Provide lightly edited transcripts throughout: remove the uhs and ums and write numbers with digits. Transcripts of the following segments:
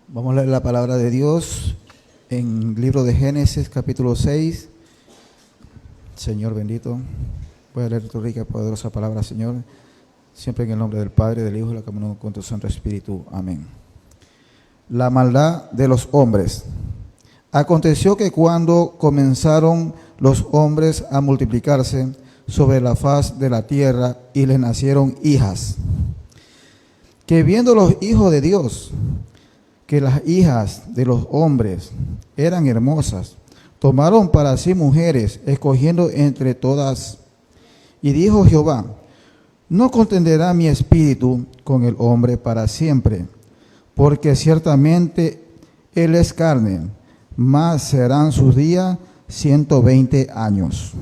Vamos a leer la palabra de Dios en el libro de Génesis, capítulo 6. Señor bendito, voy a leer tu rica y poderosa palabra, Señor, siempre en el nombre del Padre, del Hijo y de la comunión con tu Santo Espíritu. Amén. La maldad de los hombres. Aconteció que cuando comenzaron los hombres a multiplicarse sobre la faz de la tierra y les nacieron hijas, que viendo los hijos de Dios, que las hijas de los hombres eran hermosas, tomaron para sí mujeres, escogiendo entre todas. Y dijo Jehová: no contenderá mi espíritu con el hombre para siempre, porque ciertamente él es carne, mas serán sus días 120 años.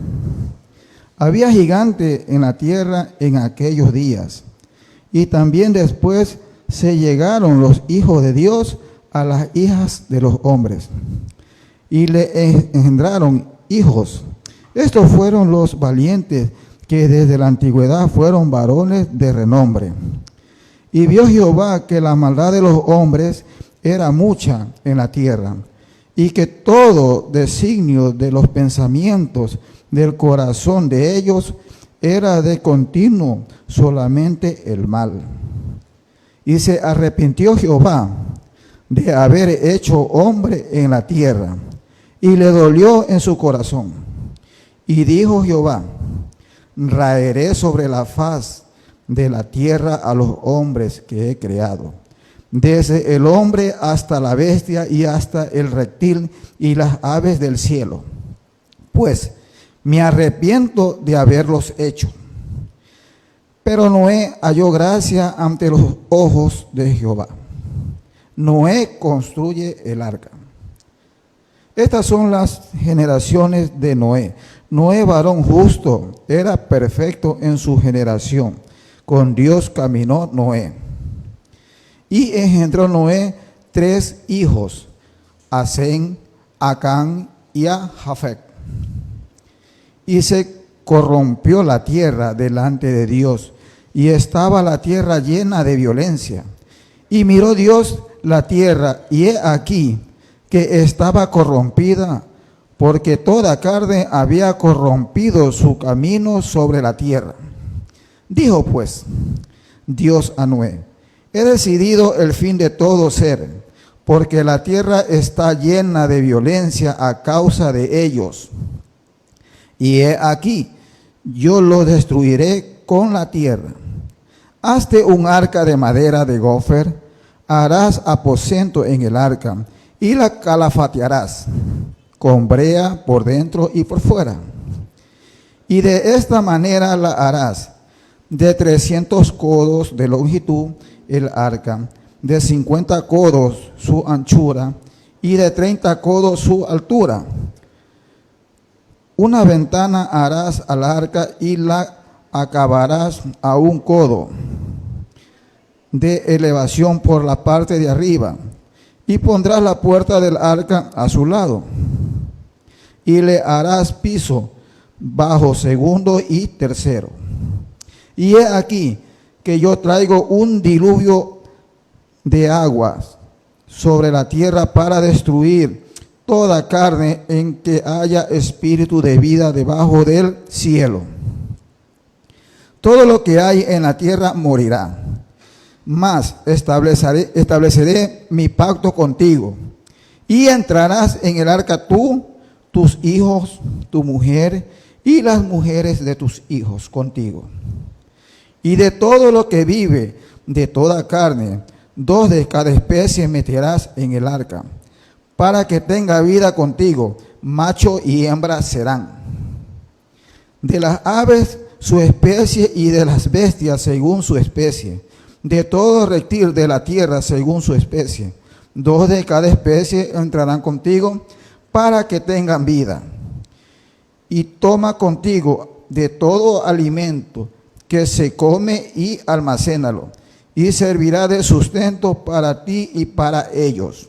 Había gigante en la tierra en aquellos días, y también después se llegaron los hijos de Dios a las hijas de los hombres, y le engendraron hijos. Estos fueron los valientes que desde la antigüedad fueron varones de renombre. Y vio Jehová que la maldad de los hombres era mucha en la tierra, y que todo designio de los pensamientos del corazón de ellos era de continuo solamente el mal. Y se arrepintió Jehová de haber hecho hombre en la tierra, y le dolió en su corazón. Y dijo Jehová: raeré sobre la faz de la tierra a los hombres que he creado, desde el hombre hasta la bestia y hasta el reptil y las aves del cielo, pues me arrepiento de haberlos hecho. Pero Noé halló gracia ante los ojos de Jehová. Noé construye el arca. Estas son las generaciones de Noé. Noé, varón justo, era perfecto en su generación. Con Dios caminó Noé. Y engendró Noé 3 hijos, a Sem, a Cam y a Jafet. Y se corrompió la tierra delante de Dios, y estaba la tierra llena de violencia. Y miró Dios la tierra, y he aquí que estaba corrompida, porque toda carne había corrompido su camino sobre la tierra. Dijo pues Dios a Noé: he decidido el fin de todo ser, porque la tierra está llena de violencia a causa de ellos. Y he aquí, yo lo destruiré con la tierra. Hazte un arca de madera de gofer, harás aposento en el arca, y la calafatearás, con brea por dentro y por fuera. Y de esta manera la harás: de 300 codos de longitud el arca, de 50 codos su anchura, y de 30 codos su altura. Una ventana harás al arca y la acabarás a 1 codo de elevación por la parte de arriba, y pondrás la puerta del arca a su lado, y le harás piso bajo, segundo y tercero. Y he aquí que yo traigo un diluvio de aguas sobre la tierra para destruir toda carne en que haya espíritu de vida debajo del cielo. Todo lo que hay en la tierra morirá. Mas estableceré mi pacto contigo, y entrarás en el arca tú, tus hijos, tu mujer, y las mujeres de tus hijos contigo. Y de todo lo que vive, de toda carne, 2 de cada especie meterás en el arca, para que tenga vida contigo, macho y hembra serán. De las aves su especie, y de las bestias según su especie, de todo reptil de la tierra según su especie. 2 de cada especie entrarán contigo, para que tengan vida. Y toma contigo de todo alimento que se come y almacénalo, y servirá de sustento para ti y para ellos.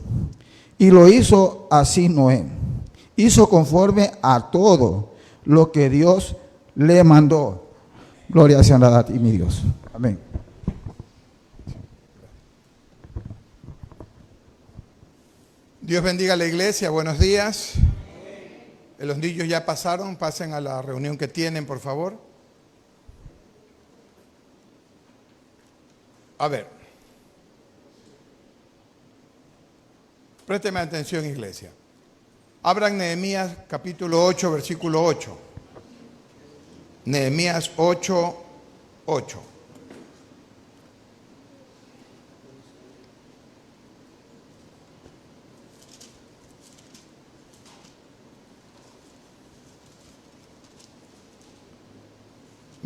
Y lo hizo así Noé. Hizo conforme a todo lo que Dios le mandó. Gloria sea a ti, mi Dios. Amén. Dios bendiga a la iglesia, buenos días. Los niños ya pasaron, pasen a la reunión que tienen, por favor. A ver, présteme atención, iglesia. Abran Nehemías capítulo 8, versículo 8. Nehemías 8, 8.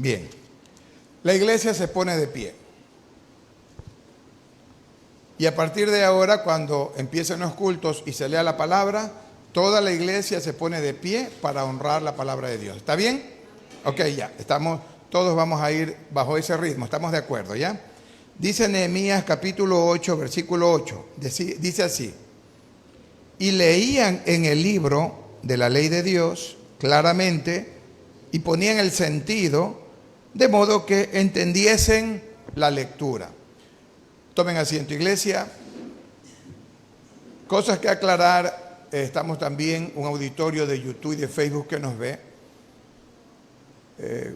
Bien, la iglesia se pone de pie. Y a partir de ahora, cuando empiecen los cultos y se lea la palabra, toda la iglesia se pone de pie para honrar la palabra de Dios. ¿Está bien? Ok, ya, todos vamos a ir bajo ese ritmo, ¿estamos de acuerdo, ya? Dice Nehemías capítulo 8, versículo 8, dice así: y leían en el libro de la ley de Dios claramente y ponían el sentido, de modo que entendiesen la lectura. Tomen asiento, iglesia. Cosas que aclarar. Estamos también un auditorio de YouTube y de Facebook que nos ve.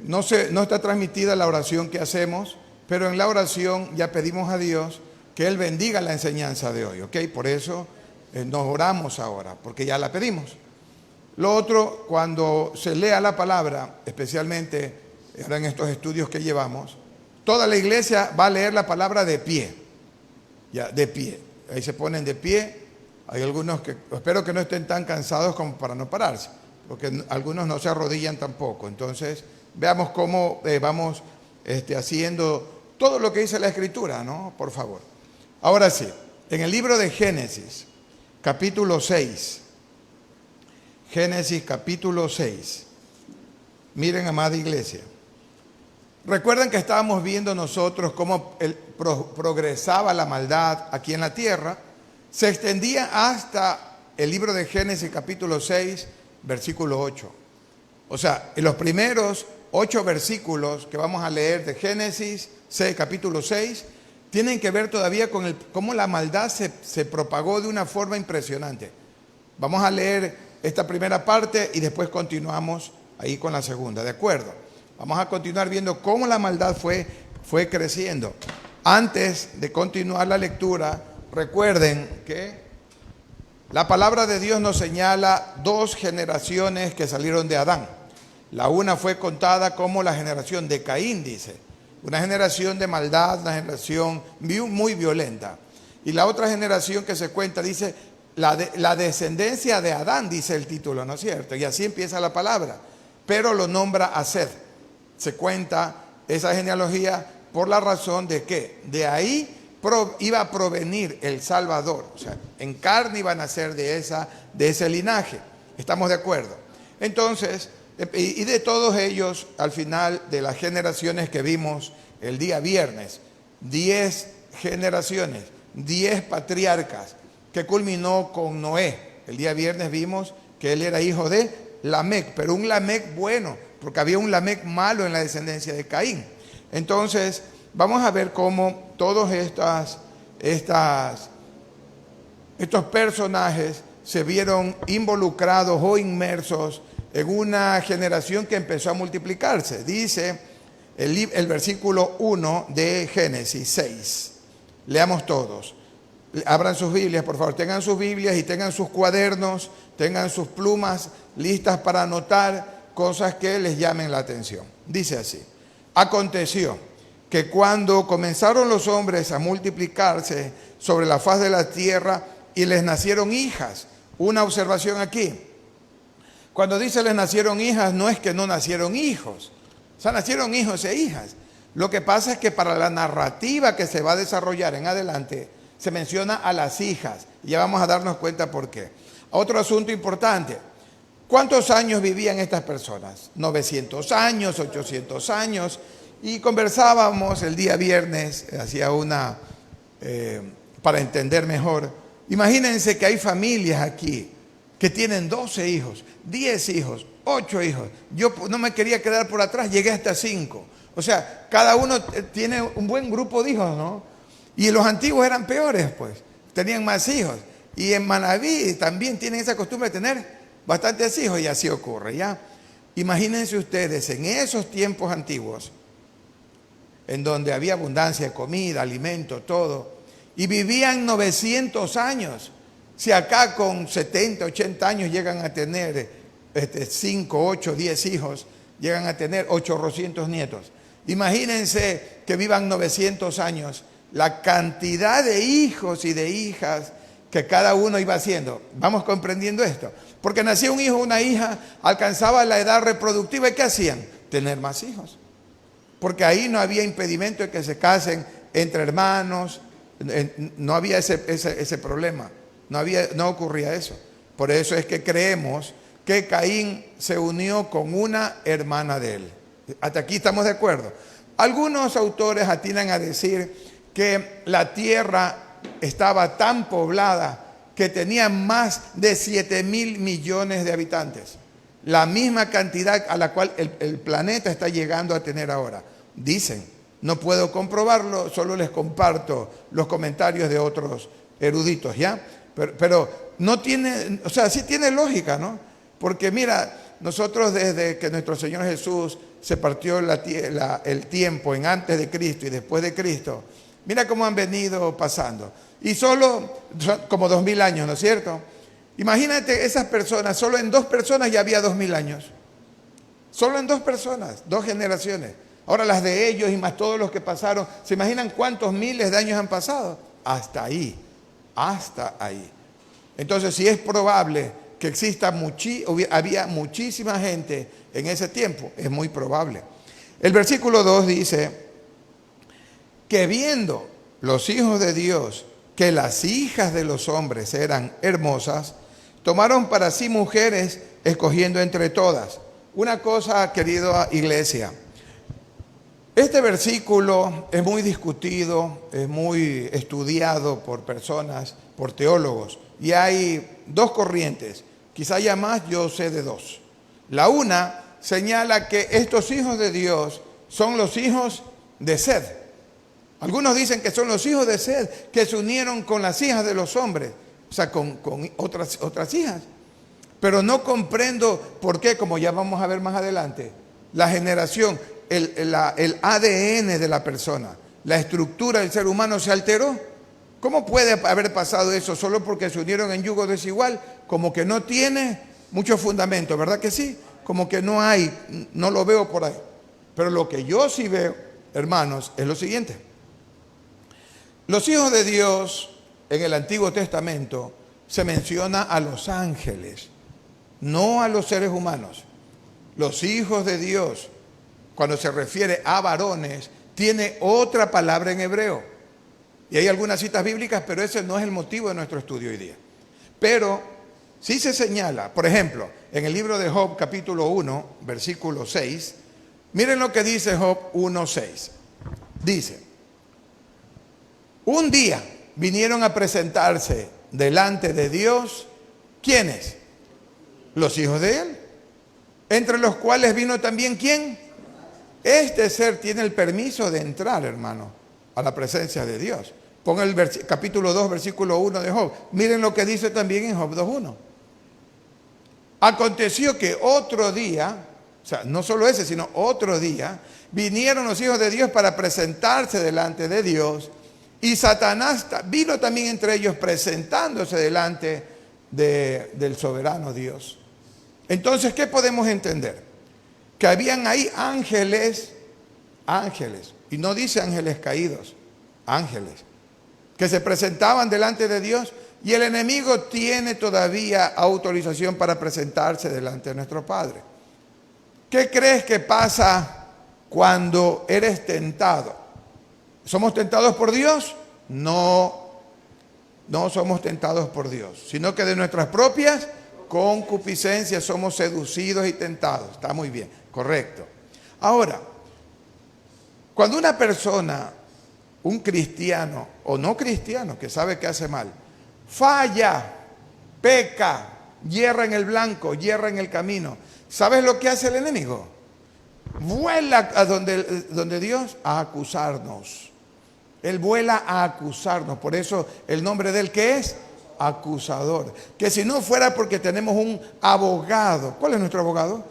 No está transmitida la oración que hacemos, pero en la oración ya pedimos a Dios que Él bendiga la enseñanza de hoy, ¿ok? Por eso nos oramos ahora, porque ya la pedimos. Lo otro, cuando se lea la palabra, especialmente ahora en estos estudios que llevamos, toda la iglesia va a leer la palabra de pie. Ya, de pie. Ahí se ponen de pie. Hay algunos que, espero que no estén tan cansados como para no pararse, porque algunos no se arrodillan tampoco. Entonces, veamos cómo vamos haciendo todo lo que dice la Escritura, ¿no? Por favor. Ahora sí, en el libro de Génesis, capítulo 6. Génesis, capítulo 6. Miren, amada iglesia. Recuerden que estábamos viendo nosotros cómo progresaba la maldad aquí en la tierra. Se extendía hasta el libro de Génesis capítulo 6, versículo 8. O sea, en los primeros 8 versículos que vamos a leer de Génesis 6, capítulo 6, tienen que ver todavía con cómo la maldad se propagó de una forma impresionante. Vamos a leer esta primera parte y después continuamos ahí con la segunda, ¿de acuerdo? Vamos a continuar viendo cómo la maldad fue creciendo. Antes de continuar la lectura, recuerden que la palabra de Dios nos señala 2 generaciones que salieron de Adán. La una fue contada como la generación de Caín, dice. Una generación de maldad, una generación muy violenta. Y la otra generación que se cuenta, dice, la descendencia de Adán, dice el título, ¿no es cierto? Y así empieza la palabra. Pero lo nombra a Seth. Se cuenta esa genealogía por la razón de que de ahí iba a provenir el Salvador. O sea, en carne iban a ser de ese linaje. ¿Estamos de acuerdo? Entonces, y de todos ellos, al final de las generaciones que vimos el día viernes, 10 generaciones, 10 patriarcas, que culminó con Noé. El día viernes vimos que él era hijo de Lamec, pero un Lamec bueno, porque había un Lamec malo en la descendencia de Caín. Entonces, vamos a ver cómo todos estos personajes se vieron involucrados o inmersos en una generación que empezó a multiplicarse. Dice el versículo 1 de Génesis 6. Leamos todos. Abran sus Biblias, por favor. Tengan sus Biblias y tengan sus cuadernos, tengan sus plumas listas para anotar cosas que les llamen la atención. Dice así: aconteció que cuando comenzaron los hombres a multiplicarse sobre la faz de la tierra y les nacieron hijas. Una observación aquí. Cuando dice les nacieron hijas, no es que no nacieron hijos. O sea, nacieron hijos e hijas. Lo que pasa es que para la narrativa que se va a desarrollar en adelante, se menciona a las hijas. Y ya vamos a darnos cuenta por qué. Otro asunto importante. ¿Cuántos años vivían estas personas? 900 años, 800 años. Y conversábamos el día viernes, para entender mejor. Imagínense que hay familias aquí que tienen 12 hijos, 10 hijos, 8 hijos. Yo no me quería quedar por atrás, llegué hasta 5. O sea, cada uno tiene un buen grupo de hijos, ¿no? Y los antiguos eran peores, pues, tenían más hijos. Y en Manaví también tienen esa costumbre de tener bastantes hijos y así ocurre, ¿ya? Imagínense ustedes en esos tiempos antiguos, en donde había abundancia de comida, alimento, todo, y vivían 900 años. Si acá con 70, 80 años llegan a tener 5, 8, 10 hijos, llegan a tener 800 nietos. Imagínense que vivan 900 años, la cantidad de hijos y de hijas que cada uno iba haciendo. ¿Vamos comprendiendo esto? Porque nacía un hijo o una hija, alcanzaba la edad reproductiva y ¿qué hacían? Tener más hijos. Porque ahí no había impedimento de que se casen entre hermanos, no había ese problema, no ocurría eso. Por eso es que creemos que Caín se unió con una hermana de él. Hasta aquí estamos de acuerdo. Algunos autores atinan a decir que la tierra estaba tan poblada que tenía más de 7,000 millones de habitantes. La misma cantidad a la cual el planeta está llegando a tener ahora. Dicen, no puedo comprobarlo, solo les comparto los comentarios de otros eruditos, ¿ya? Pero no tiene, o sea, sí tiene lógica, ¿no? Porque mira, nosotros desde que nuestro Señor Jesús se partió el tiempo en antes de Cristo y después de Cristo, mira cómo han venido pasando. Y solo como 2000 años, ¿no es cierto? Imagínate esas personas, solo en 2 personas ya había 2000 años. Solo en 2 personas, 2 generaciones. Ahora las de ellos y más todos los que pasaron, ¿se imaginan cuántos miles de años han pasado? Hasta ahí, hasta ahí. Entonces, si es probable que había muchísima gente en ese tiempo, es muy probable. El versículo 2 dice que viendo los hijos de Dios que las hijas de los hombres eran hermosas, tomaron para sí mujeres escogiendo entre todas. Una cosa, querida iglesia, este versículo es muy discutido, es muy estudiado por personas, por teólogos, y hay 2 corrientes, quizá haya más, yo sé de 2. La una señala que estos hijos de Dios son los hijos de Sed. Algunos dicen que son los hijos de Sed que se unieron con las hijas de los hombres, o sea, con otras hijas. Pero no comprendo por qué, como ya vamos a ver más adelante, la generación, el ADN de la persona, la estructura del ser humano se alteró. ¿Cómo puede haber pasado eso solo porque se unieron en yugo desigual? Como que no tiene mucho fundamento, ¿verdad que sí? Como que no lo veo por ahí. Pero lo que yo sí veo, hermanos, es lo siguiente. Los hijos de Dios en el Antiguo Testamento se menciona a los ángeles, no a los seres humanos. Los hijos de Dios, cuando se refiere a varones, tiene otra palabra en hebreo. Y hay algunas citas bíblicas, pero ese no es el motivo de nuestro estudio hoy día. Pero sí se señala, por ejemplo, en el libro de Job, capítulo 1, versículo 6, miren lo que dice Job 1:6. Dice, un día vinieron a presentarse delante de Dios, ¿quiénes? Los hijos de él, entre los cuales vino también ¿quién? Este ser tiene el permiso de entrar, hermano, a la presencia de Dios. Ponga el capítulo 2, versículo 1 de Job. Miren lo que dice también en Job 2:1. Aconteció que otro día, o sea, no solo ese, sino otro día, vinieron los hijos de Dios para presentarse delante de Dios, y Satanás vino también entre ellos presentándose delante del soberano Dios. Entonces, ¿qué podemos entender? Que habían ahí ángeles, y no dice ángeles caídos, ángeles, que se presentaban delante de Dios, y el enemigo tiene todavía autorización para presentarse delante de nuestro Padre. ¿Qué crees que pasa cuando eres tentado? ¿Somos tentados por Dios? No, no somos tentados por Dios, sino que de nuestras propias concupiscencias somos seducidos y tentados. Está muy bien, correcto. Ahora, cuando una persona, un cristiano o no cristiano que sabe que hace mal, falla, peca, hierra en el blanco, hierra en el camino, ¿sabes lo que hace el enemigo? Vuela a donde Dios a acusarnos. Él vuela a acusarnos. Por eso el nombre de él, ¿qué es? acusador. Que si no fuera porque tenemos un abogado. ¿Cuál es nuestro abogado?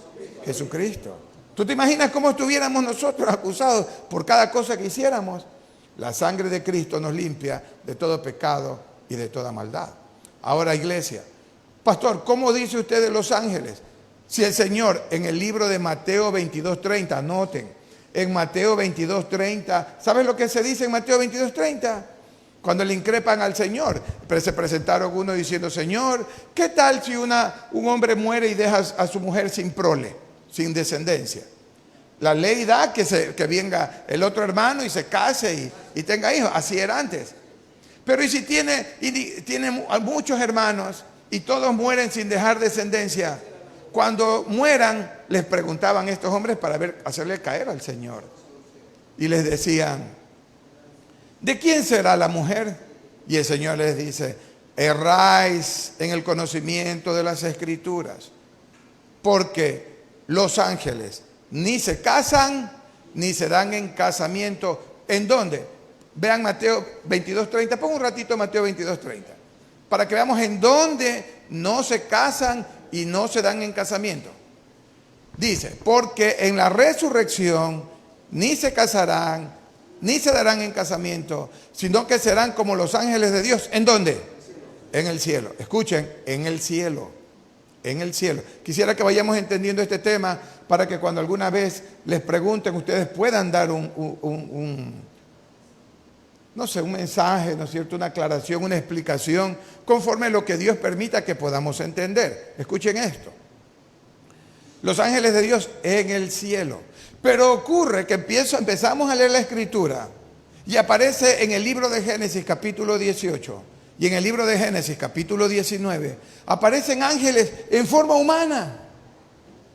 Jesucristo. ¿Tú te imaginas cómo estuviéramos nosotros acusados por cada cosa que hiciéramos? La sangre de Cristo nos limpia de todo pecado y de toda maldad. Ahora, iglesia, pastor, ¿cómo dice usted de los ángeles? Si el Señor en el libro de Mateo 22:30, anoten, en Mateo 22:30, ¿sabes lo que se dice en Mateo 22:30? Cuando le increpan al Señor, se presentaron uno diciendo, Señor, ¿qué tal si un hombre muere y deja a su mujer sin prole, sin descendencia? La ley da que venga el otro hermano y se case y tenga hijos, así era antes. Pero ¿y si tiene muchos hermanos y todos mueren sin dejar descendencia? Cuando mueran, les preguntaban a estos hombres para hacerle caer al Señor. Y les decían, ¿de quién será la mujer? Y el Señor les dice, erráis en el conocimiento de las Escrituras, porque los ángeles ni se casan, ni se dan en casamiento. ¿En dónde? Vean Mateo 22:30, pongo un ratito Mateo 22:30, para que veamos en dónde no se casan y no se dan en casamiento. Dice, porque en la resurrección ni se casarán, ni se darán en casamiento, sino que serán como los ángeles de Dios. ¿En dónde? En el cielo. Escuchen, en el cielo. En el cielo. Quisiera que vayamos entendiendo este tema para que cuando alguna vez les pregunten, ustedes puedan dar un mensaje, ¿no es cierto? Una aclaración, una explicación, conforme a lo que Dios permita que podamos entender. Escuchen esto. Los ángeles de Dios en el cielo. Pero ocurre que empezamos a leer la Escritura y aparece en el libro de Génesis capítulo 18 y en el libro de Génesis capítulo 19, aparecen ángeles en forma humana.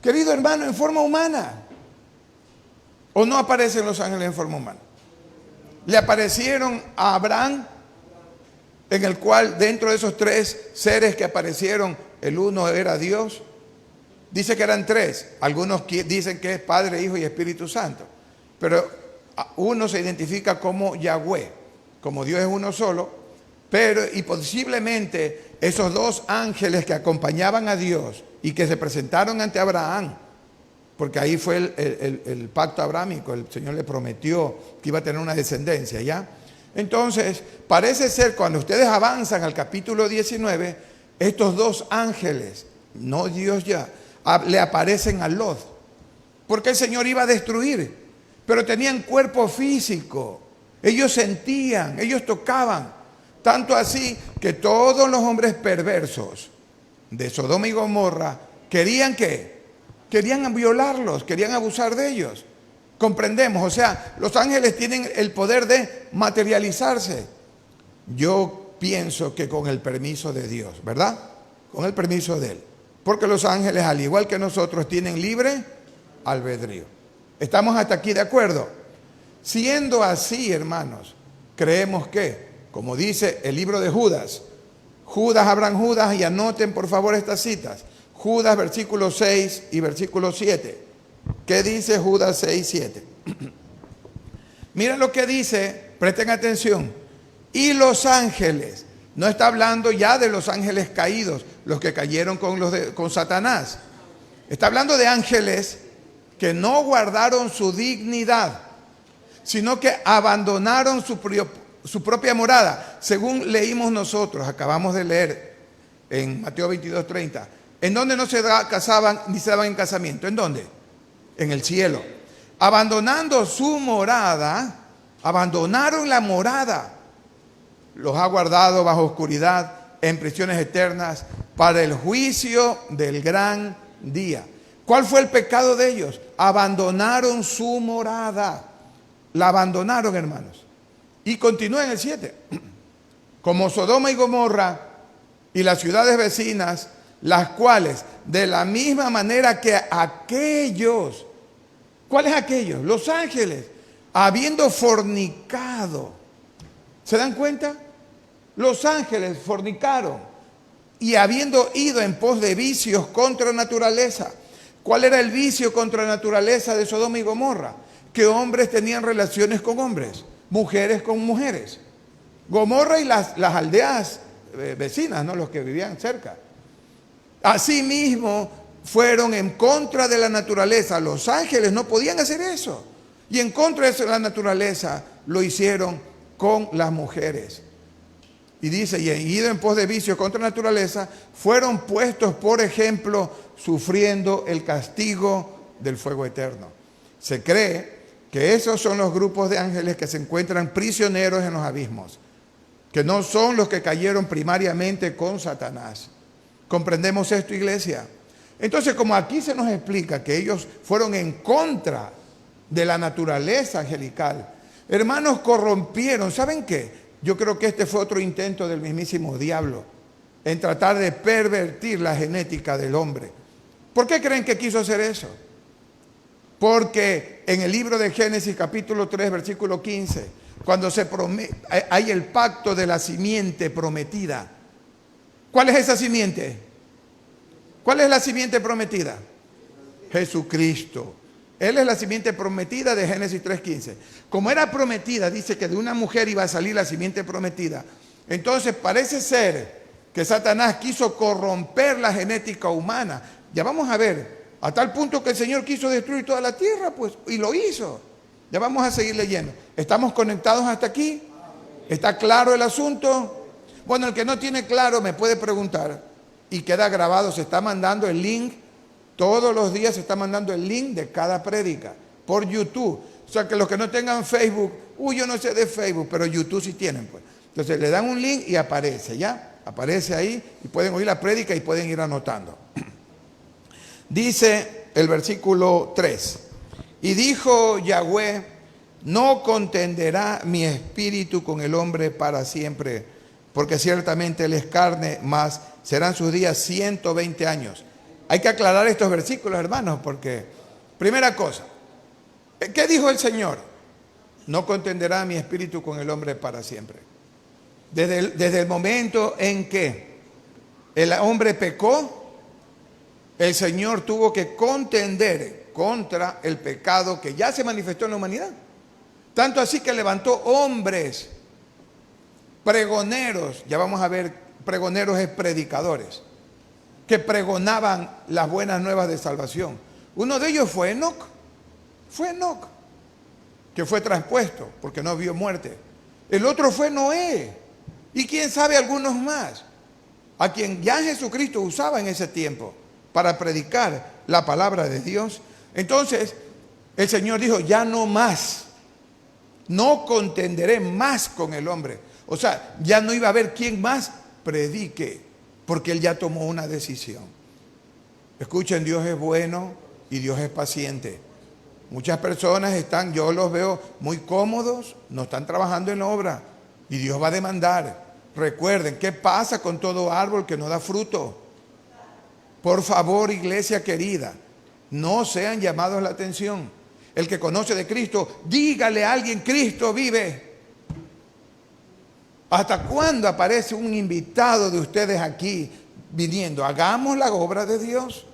Querido hermano, en forma humana. ¿O no aparecen los ángeles en forma humana? Le aparecieron a Abraham, en el cual dentro de esos tres seres que aparecieron, el uno era Dios. Dice que eran tres. Algunos dicen que es Padre, Hijo y Espíritu Santo. Pero uno se identifica como Yahweh, como Dios es uno solo. Y posiblemente esos dos ángeles que acompañaban a Dios y que se presentaron ante Abraham, porque ahí fue el pacto abrámico, el Señor le prometió que iba a tener una descendencia, ¿ya? Entonces, parece ser cuando ustedes avanzan al capítulo 19, estos dos ángeles, no Dios ya, le aparecen a Lot, porque el Señor iba a destruir, pero tenían cuerpo físico, ellos sentían, ellos tocaban, tanto así que todos los hombres perversos de Sodoma y Gomorra querían violarlos, querían abusar de ellos. Comprendemos, o sea, los ángeles tienen el poder de materializarse. Yo pienso que con el permiso de Dios, ¿verdad? Con el permiso de Él. Porque los ángeles, al igual que nosotros, tienen libre albedrío. ¿Estamos hasta aquí de acuerdo? Siendo así, hermanos, creemos que, como dice el libro de Judas, abran Judas y anoten por favor estas citas. Judas versículo 6 y versículo 7. ¿Qué dice Judas 6, 7? Miren lo que dice, presten atención. Y los ángeles, no está hablando ya de los ángeles caídos, los que cayeron con Satanás. Está hablando de ángeles que no guardaron su dignidad, sino que abandonaron su propia morada. Según leímos nosotros, acabamos de leer en Mateo 22:30, ¿en dónde no se casaban ni se daban en casamiento? ¿En dónde? En el cielo. Abandonando su morada, abandonaron la morada. Los ha guardado bajo oscuridad en prisiones eternas para el juicio del gran día. ¿Cuál fue el pecado de ellos? Abandonaron su morada. La abandonaron, hermanos. Y continúa en el 7. Como Sodoma y Gomorra y las ciudades vecinas, las cuales de la misma manera que aquellos, ¿cuáles aquellos? Los ángeles, habiendo fornicado. ¿Se dan cuenta? Los ángeles fornicaron y habiendo ido en pos de vicios contra naturaleza. ¿Cuál era el vicio contra naturaleza de Sodoma y Gomorra? Que hombres tenían relaciones con hombres, mujeres con mujeres. Gomorra y las aldeas vecinas, ¿no? Los que vivían cerca. Asimismo, fueron en contra de la naturaleza. Los ángeles no podían hacer eso. Y en contra de la naturaleza lo hicieron con las mujeres. Y dice, y ido en pos de vicio contra la naturaleza, fueron puestos por ejemplo, sufriendo el castigo del fuego eterno. Se cree que esos son los grupos de ángeles que se encuentran prisioneros en los abismos, que no son los que cayeron primariamente con Satanás. ¿Comprendemos esto, iglesia? Entonces, como aquí se nos explica que ellos fueron en contra de la naturaleza angelical, hermanos, corrompieron. ¿Saben qué? Yo creo que este fue otro intento del mismísimo diablo en tratar de pervertir la genética del hombre. ¿Por qué creen que quiso hacer eso? Porque en el libro de Génesis capítulo 3 versículo 15, cuando hay el pacto de la simiente prometida. ¿Cuál es esa simiente? ¿Cuál es la simiente prometida? Jesucristo. Él es la simiente prometida de Génesis 3:15. Como era prometida, dice que de una mujer iba a salir la simiente prometida. Entonces parece ser que Satanás quiso corromper la genética humana. Ya vamos a ver, a tal punto que el Señor quiso destruir toda la tierra, pues, y lo hizo. Ya vamos a seguir leyendo. ¿Estamos conectados hasta aquí? ¿Está claro el asunto? Bueno, el que no tiene claro me puede preguntar y queda grabado. Se está mandando el link. Todos los días se está mandando el link de cada prédica por YouTube. O sea que los que no tengan Facebook, yo no sé de Facebook, pero YouTube sí tienen, pues. Entonces le dan un link y aparece, ¿ya? Aparece ahí y pueden oír la prédica y pueden ir anotando. Dice el versículo 3. Y dijo Yahweh, no contenderá mi espíritu con el hombre para siempre, porque ciertamente él es carne, mas serán sus días 120 años. Hay que aclarar estos versículos, hermanos, porque, primera cosa, ¿qué dijo el Señor? No contenderá mi espíritu con el hombre para siempre. Desde el momento en que el hombre pecó, el Señor tuvo que contender contra el pecado que ya se manifestó en la humanidad. Tanto así que levantó hombres, pregoneros, ya vamos a ver, pregoneros es predicadores, que pregonaban las buenas nuevas de salvación. Uno de ellos fue Enoc, que fue traspuesto porque no vio muerte. El otro fue Noé, y quién sabe algunos más, a quien ya Jesucristo usaba en ese tiempo para predicar la palabra de Dios. Entonces el Señor dijo, ya no más, no contenderé más con el hombre. O sea, ya no iba a haber quien más predique, porque Él ya tomó una decisión. Escuchen, Dios es bueno y Dios es paciente. Muchas personas yo los veo muy cómodos, no están trabajando en la obra y Dios va a demandar. Recuerden, ¿qué pasa con todo árbol que no da fruto? Por favor, iglesia querida, no sean llamados la atención. El que conoce de Cristo, dígale a alguien, Cristo vive. ¿Hasta cuándo aparece un invitado de ustedes aquí viniendo? Hagamos la obra de Dios.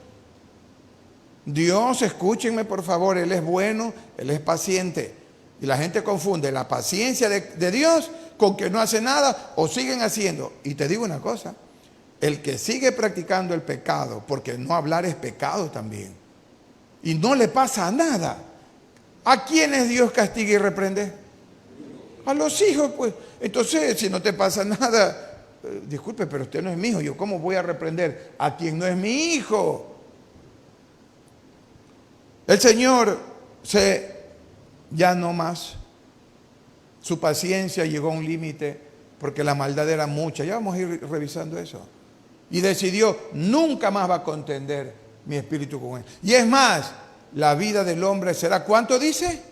Dios, escúchenme por favor, Él es bueno, Él es paciente. Y la gente confunde la paciencia de Dios con que no hace nada o siguen haciendo. Y te digo una cosa, el que sigue practicando el pecado, porque no hablar es pecado también, y no le pasa nada, ¿a quiénes Dios castiga y reprende? A los hijos, pues. Entonces, si no te pasa nada, disculpe, pero usted no es mi hijo. Yo, ¿cómo voy a reprender a quien no es mi hijo? El Señor ya no más. Su paciencia llegó a un límite porque la maldad era mucha. Ya vamos a ir revisando eso. Y decidió, nunca más va a contender mi espíritu con él. Y es más, la vida del hombre será, ¿cuánto dice?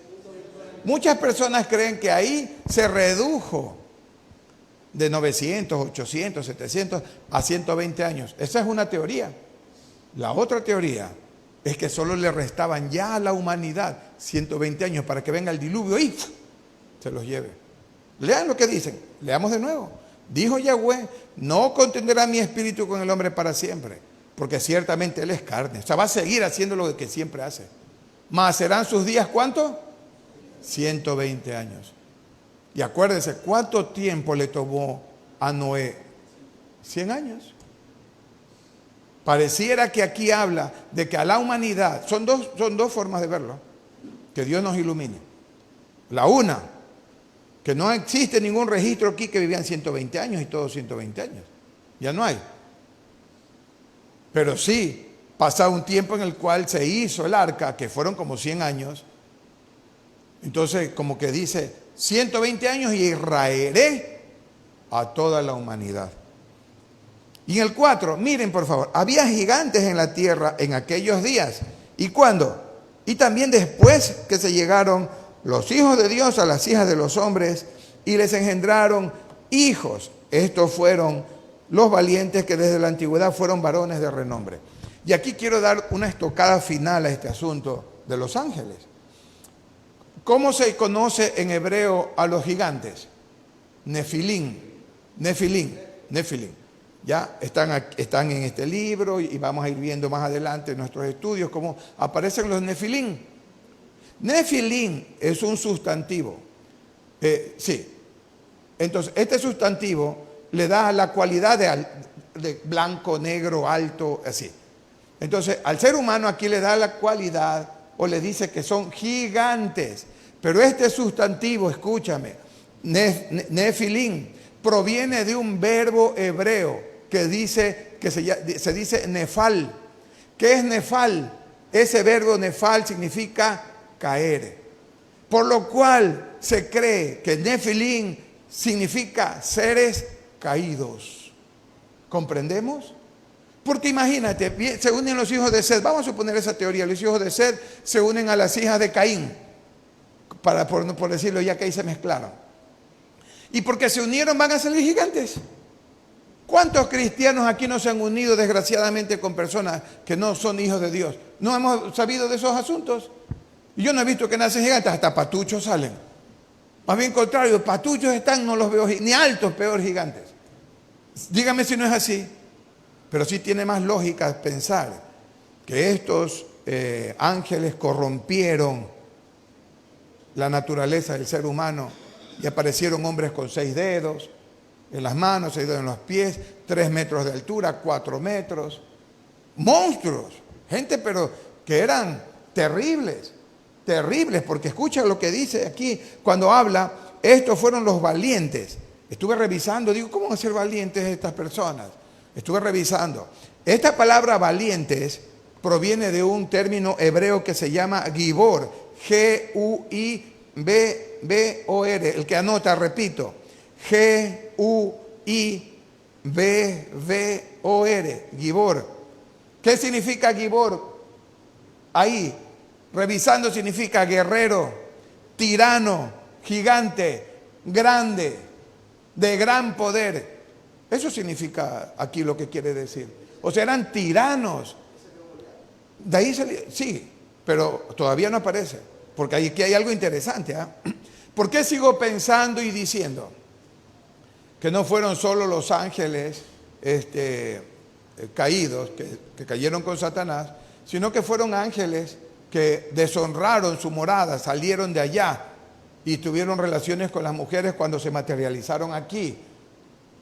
Muchas personas creen que ahí se redujo de 900, 800, 700 a 120 años. Esa es una teoría. La otra teoría es que solo le restaban ya a la humanidad 120 años para que venga el diluvio y se los lleve. Lean lo que dicen. Leamos de nuevo. Dijo Yahweh, no contenderá mi espíritu con el hombre para siempre, porque ciertamente él es carne. O sea, va a seguir haciendo lo que siempre hace. Mas serán sus días, ¿cuánto? 120 años. Y acuérdense, ¿cuánto tiempo le tomó a Noé 100 años. Pareciera que aquí habla de que a la humanidad, son dos formas de verlo, que Dios nos ilumine. La una, que no existe ningún registro aquí que vivían 120 años y todos 120 años. Ya no hay. Pero sí, pasa un tiempo en el cual se hizo el arca, que fueron como 100 años. Entonces, como que dice, 120 años y raeré a toda la humanidad. Y en el 4, miren por favor, había gigantes en la tierra en aquellos días. ¿Y cuándo? Y también después que se llegaron los hijos de Dios a las hijas de los hombres y les engendraron hijos. Estos fueron los valientes que desde la antigüedad fueron varones de renombre. Y aquí quiero dar una estocada final a este asunto de los ángeles. ¿Cómo se conoce en hebreo a los gigantes? Nefilim. Ya están en este libro y vamos a ir viendo más adelante en nuestros estudios cómo aparecen los nefilim. Nefilim es un sustantivo. Sí. Entonces, este sustantivo le da la cualidad de blanco, negro, alto, así. Entonces, al ser humano aquí le da la cualidad o le dice que son gigantes. Pero este sustantivo, escúchame, nefilim, proviene de un verbo hebreo que se dice nefal. ¿Qué es nefal? Ese verbo nefal significa caer. Por lo cual se cree que nefilim significa seres caídos. ¿Comprendemos? Porque imagínate, se unen los hijos de Sed. Vamos a suponer esa teoría. Los hijos de Sed se unen a las hijas de Caín. Por decirlo, ya que ahí se mezclaron. Y porque se unieron van a salir gigantes. ¿Cuántos cristianos aquí no se han unido desgraciadamente con personas que no son hijos de Dios? ¿No hemos sabido de esos asuntos? Y yo no he visto que nacen gigantes, hasta patuchos salen. Más bien contrario, patuchos están, no los veo, ni altos, peor gigantes. Dígame si no es así. Pero sí tiene más lógica pensar que estos ángeles corrompieron la naturaleza del ser humano y aparecieron hombres con 6 dedos en las manos, 6 dedos en los pies, 3 metros de altura, 4 metros. Monstruos, gente pero que eran terribles, porque escucha lo que dice aquí cuando habla, estos fueron los valientes. Estuve revisando, digo, ¿cómo van a ser valientes estas personas? Estuve revisando. Esta palabra valientes proviene de un término hebreo que se llama gibor, G-U-I-B-B-O-R. El que anota, repito, G-U-I-B-B-O-R, gibor. ¿Qué significa gibor? Ahí, revisando, significa guerrero, tirano, gigante, grande, de gran poder. Eso significa aquí lo que quiere decir. O sea, eran tiranos. De ahí sí, pero todavía no aparece. Porque aquí hay algo interesante. ¿Por qué sigo pensando y diciendo que no fueron solo los ángeles caídos, que cayeron con Satanás, sino que fueron ángeles que deshonraron su morada, salieron de allá y tuvieron relaciones con las mujeres cuando se materializaron aquí?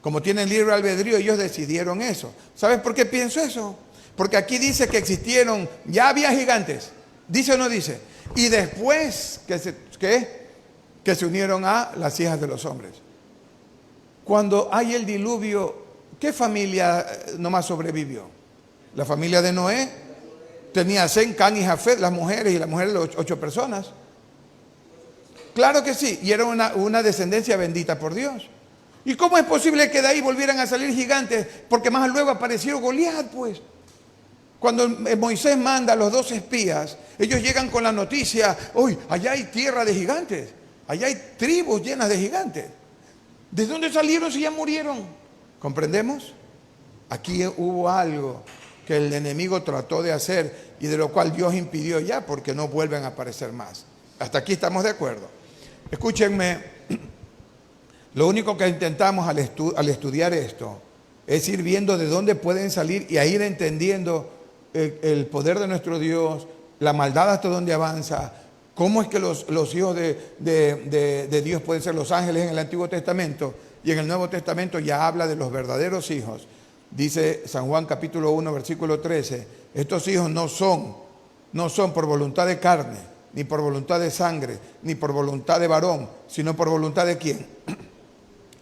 Como tienen libre albedrío, ellos decidieron eso. ¿Sabes por qué pienso eso? Porque aquí dice que existieron, ya había gigantes, ¿dice o no dice? Y después que se unieron a las hijas de los hombres. Cuando hay el diluvio, ¿qué familia nomás sobrevivió? La familia de Noé tenía Sem, Can y Jafet, las mujeres, y las mujeres de 8 personas. Claro que sí, y era una descendencia bendita por Dios. ¿Y cómo es posible que de ahí volvieran a salir gigantes? Porque más luego apareció Goliat, pues. Cuando Moisés manda a los 2 espías, ellos llegan con la noticia, uy, allá hay tierra de gigantes, allá hay tribus llenas de gigantes. ¿De dónde salieron si ya murieron? ¿Comprendemos? Aquí hubo algo que el enemigo trató de hacer y de lo cual Dios impidió ya porque no vuelven a aparecer más. Hasta aquí estamos de acuerdo. Escúchenme, lo único que intentamos al estudiar esto es ir viendo de dónde pueden salir y a ir entendiendo el poder de nuestro Dios, la maldad hasta dónde avanza, cómo es que los hijos de Dios pueden ser los ángeles en el Antiguo Testamento y en el Nuevo Testamento ya habla de los verdaderos hijos. Dice San Juan capítulo 1, versículo 13, estos hijos no son por voluntad de carne, ni por voluntad de sangre, ni por voluntad de varón, sino por voluntad de ¿quién?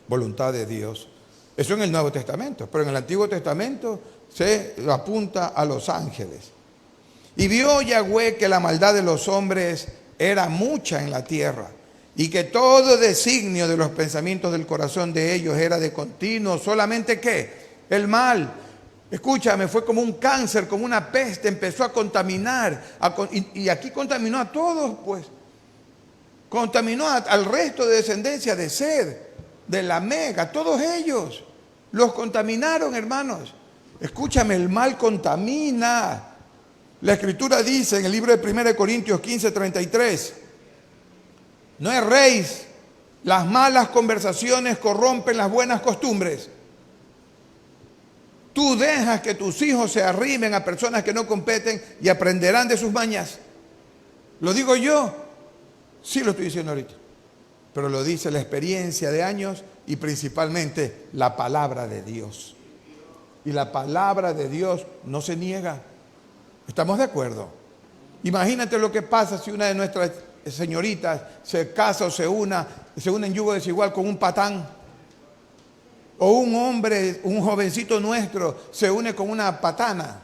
Voluntad de Dios. Eso en el Nuevo Testamento, pero en el Antiguo Testamento se apunta a los ángeles. Y vio Yahweh que la maldad de los hombres era mucha en la tierra, y que todo designio de los pensamientos del corazón de ellos era de continuo, solamente ¿qué? El mal. Escúchame, fue como un cáncer, como una peste, empezó a contaminar, y aquí contaminó a todos, pues. Contaminó al resto de descendencia de Sed, de Lamec, a todos ellos. Los contaminaron, hermanos. Escúchame, el mal contamina. La Escritura dice en el libro de 1 Corintios 15:33, no erréis, las malas conversaciones corrompen las buenas costumbres. Tú dejas que tus hijos se arrimen a personas que no competen y aprenderán de sus mañas. ¿Lo digo yo? Sí lo estoy diciendo ahorita. Pero lo dice la experiencia de años y principalmente la palabra de Dios. Y la palabra de Dios no se niega. ¿Estamos de acuerdo? Imagínate lo que pasa si una de nuestras señoritas se casa o se une en yugo desigual con un patán. O un hombre, un jovencito nuestro, se une con una patana,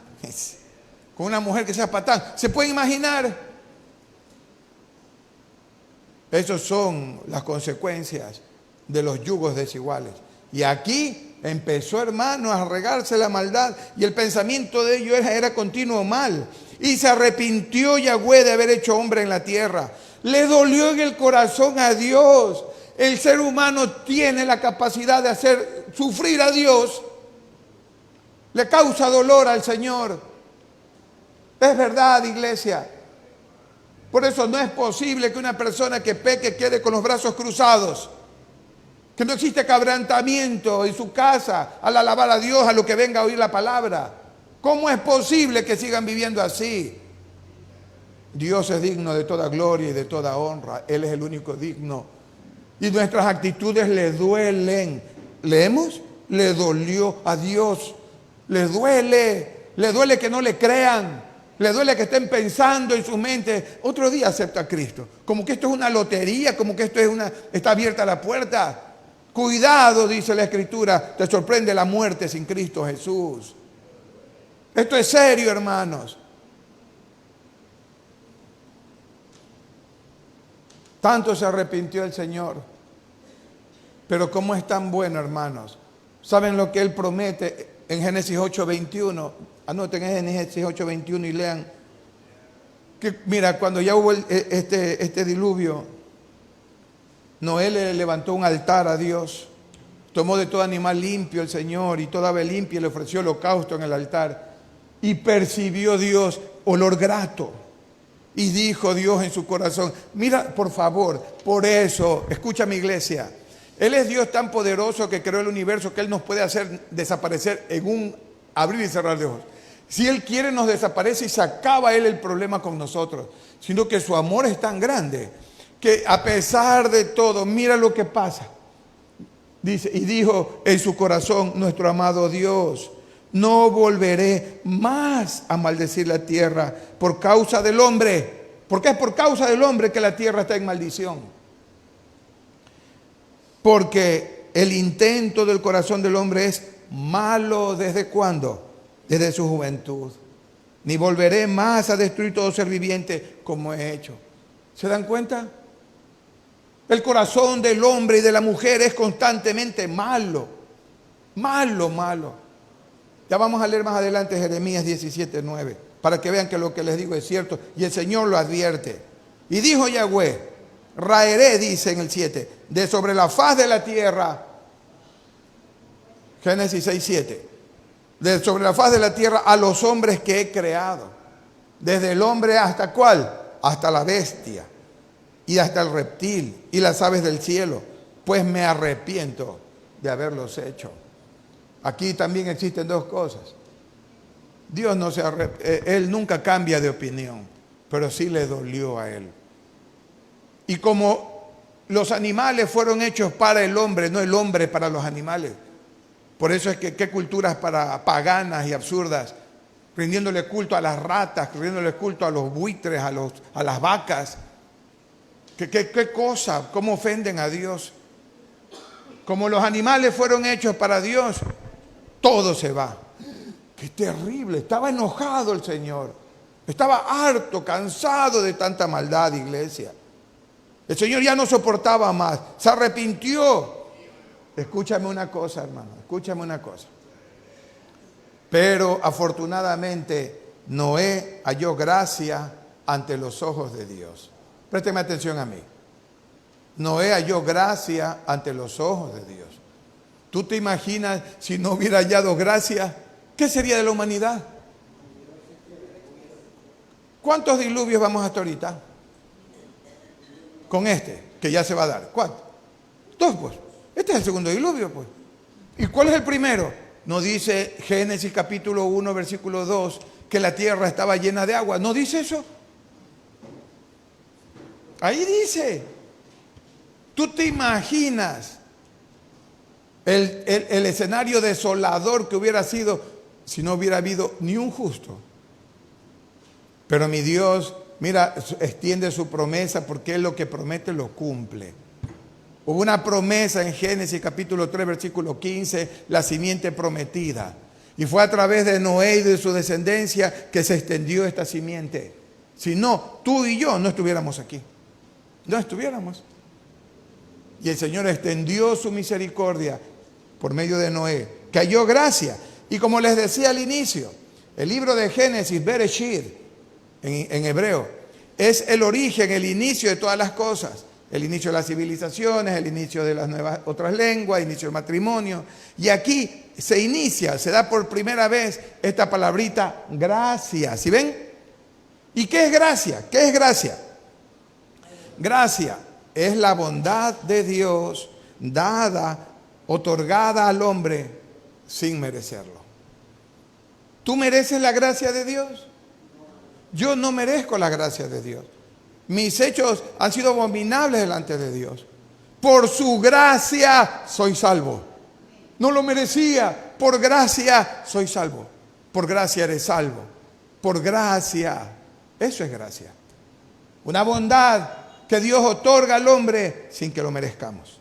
con una mujer que sea patán. ¿Se pueden imaginar? Esas son las consecuencias de los yugos desiguales. Y aquí empezó, hermanos, a regarse la maldad y el pensamiento de ellos era continuo mal. Y se arrepintió Yahweh de haber hecho hombre en la tierra. Le dolió en el corazón a Dios. El ser humano tiene la capacidad de hacer sufrir a Dios. Le causa dolor al Señor. Es verdad, iglesia. Por eso no es posible que una persona que peque quede con los brazos cruzados. Que no existe quebrantamiento en su casa al alabar a Dios, a lo que venga a oír la palabra. ¿Cómo es posible que sigan viviendo así? Dios es digno de toda gloria y de toda honra. Él es el único digno. Y nuestras actitudes le duelen. ¿Leemos? Le dolió a Dios. Le duele que no le crean. Le duele que estén pensando en su mente, otro día acepta a Cristo. Como que esto es una lotería, como que esto es está abierta la puerta. Cuidado, dice la Escritura, te sorprende la muerte sin Cristo Jesús. Esto es serio, hermanos. Tanto se arrepintió el Señor. Pero cómo es tan bueno, hermanos. ¿Saben lo que Él promete en Génesis 8:21? Anoten en Génesis 8:21 y lean. Que mira, cuando ya hubo este diluvio, Noé le levantó un altar a Dios. Tomó de todo animal limpio el Señor y toda ave limpia y le ofreció holocausto en el altar. Y percibió Dios olor grato. Y dijo Dios en su corazón, mira, por favor, por eso, escucha mi iglesia, Él es Dios tan poderoso que creó el universo que Él nos puede hacer desaparecer en un abrir y cerrar de ojos. Si Él quiere nos desaparece y se acaba Él el problema con nosotros, sino que su amor es tan grande que a pesar de todo, mira lo que pasa. Dice, y dijo en su corazón nuestro amado Dios, no volveré más a maldecir la tierra por causa del hombre. Porque es por causa del hombre que la tierra está en maldición. Porque el intento del corazón del hombre es malo. ¿Desde cuándo? Desde su juventud. Ni volveré más a destruir todo ser viviente como he hecho. ¿Se dan cuenta? El corazón del hombre y de la mujer es constantemente malo. Malo, malo. Ya vamos a leer más adelante Jeremías 17:9, para que vean que lo que les digo es cierto. Y el Señor lo advierte. Y dijo Yahweh, raeré, dice en el 7, de sobre la faz de la tierra, Génesis 6:7, de sobre la faz de la tierra a los hombres que he creado. Desde el hombre hasta ¿cuál? Hasta la bestia y hasta el reptil y las aves del cielo, pues me arrepiento de haberlos hecho. Aquí también existen dos cosas. Dios no se Él nunca cambia de opinión, pero sí le dolió a Él. Y como los animales fueron hechos para el hombre, no el hombre para los animales. Por eso es que qué culturas paganas y absurdas, rindiéndole culto a las ratas, rindiéndole culto a los buitres, a las vacas. ¿Qué cosa? ¿Cómo ofenden a Dios? Como los animales fueron hechos para Dios, todo se va. ¡Qué terrible! Estaba enojado el Señor. Estaba harto, cansado de tanta maldad, iglesia. El Señor ya no soportaba más. Se arrepintió. Escúchame una cosa, hermano. Escúchame una cosa. Pero afortunadamente Noé halló gracia ante los ojos de Dios. Présteme atención a mí. Noé halló gracia ante los ojos de Dios. ¿Tú te imaginas si no hubiera hallado gracia? ¿Qué sería de la humanidad? ¿Cuántos diluvios vamos hasta ahorita? Con este, que ya se va a dar. ¿Cuántos? Dos, pues. Este es el segundo diluvio, pues. ¿Y cuál es el primero? No dice Génesis capítulo 1, versículo 2, que la tierra estaba llena de agua. ¿No dice eso? Ahí dice. ¿Tú te imaginas el escenario desolador que hubiera sido si no hubiera habido ni un justo? Pero mi Dios, mira, extiende su promesa porque Él lo que promete lo cumple. Hubo una promesa en Génesis capítulo 3, versículo 15, la simiente prometida. Y fue a través de Noé y de su descendencia que se extendió esta simiente. Si no, tú y yo no estuviéramos aquí. No estuviéramos. Y el Señor extendió su misericordia por medio de Noé, que halló gracia. Y como les decía al inicio, el libro de Génesis, Bereshit, en hebreo, es el origen, el inicio de todas las cosas. El inicio de las civilizaciones, el inicio de las nuevas otras lenguas, el inicio del matrimonio. Y aquí se inicia, se da por primera vez esta palabrita gracia. ¿Sí ven? ¿Y qué es gracia? ¿Qué es gracia? Gracia es la bondad de Dios dada, otorgada al hombre sin merecerlo. ¿Tú mereces la gracia de Dios? Yo no merezco la gracia de Dios. Mis hechos han sido abominables delante de Dios. Por su gracia soy salvo. No lo merecía. Por gracia soy salvo. Por gracia eres salvo. Por gracia. Eso es gracia. Una bondad que Dios otorga al hombre sin que lo merezcamos.